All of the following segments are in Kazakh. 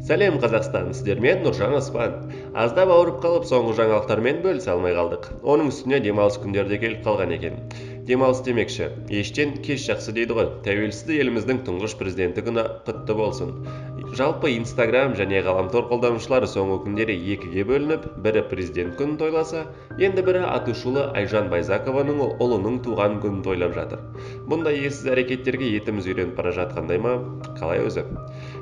Сәлем Қазақстан, сіздермен Нұржан Оспан. Аздап ауырып қалып, соңғы жаңалықтармен бөлісе алмай қалдық. Оның үстіне демалыс күндері де келіп қалған екен. Демалыс демекші, ештен кеш жақсы дейді ғой. Тәуелсіз еліміздің тұңғыш президенті күні құтты болсын. Жалпы Инстаграм және ғаламтор қолданушылары соңғы күндері екіге бөлініп, бірі президент күнін тойласа, енді бірі атышулы Айжан Байзақованың ұлының туған күнін тойлап жатыр. Бұндай ессіз әрекеттерге етіміз үйреніп бара жатқандай ма? Қалай өзі?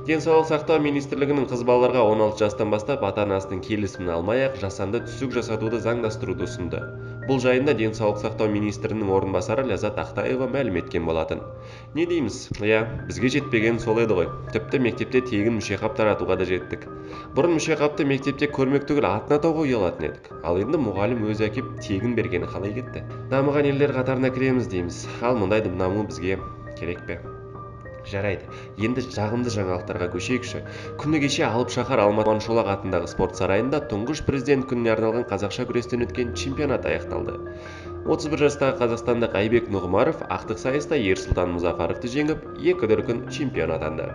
Денсаулық сақтау министрлігінің қыз балаларға 16 жастан бастап ата-анасының келісімін алмай-ақ жасанды түсік жасатуды заңдастыруды ұсынды. Бұл жайында денсаулық сақтау министрінің орынбасары Ләззат Ақтаева мәлім еткен болатын. Не дейміз? Бізге жетпеген сол еді ғой. Тіпті мектепте тегін мүшеқап таратуға да жеттік. Бұрын мүшеқапты мектепте көрмек түгіл атын атауға ұялатын едік. Ал енді мұғалім өзі әкеп тегін бергені қалай кетті? Дамыған елдер қатарына кіреміз дейміз. Ал мұндай даму бізге керек пе? Жарайды, енді жағымды жаңалықтарға көшейікші. Күні кеше Алып Шаһар Алматы Шолақ атындағы спорт сарайында тұңғыш президент күніне арналған қазақша күрестен өткен чемпионат аяқталды. 31 жастағы қазақстандық Айбек Нұғымаров ақтық сайыста Ерсұлтан Мұзафаровты жеңіп, 2 дүркін чемпион атанды.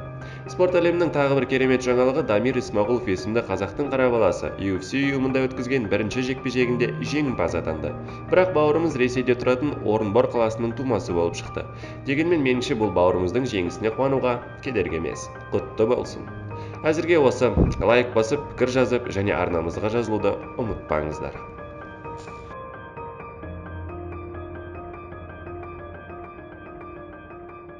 Спорт әлемінің тағы бір керемет жаңалығы Дамир Исмағұлов есімді қазақтың қара баласы UFC ұйымында өткізген бірінші жекпе-жегінде жеңімпаз атанды. Бірақ бауырымыз Ресейде тұратын Орынбор қаласының тумасы болып шықты. Дегенмен меніңше бұл бауырымыздың жеңісіне қуануға кедергі емес. Құтты болсын. Әзірге осы. Лайк басып, пікір жазып және арнамызға жазылуды ұмытпаңыздар.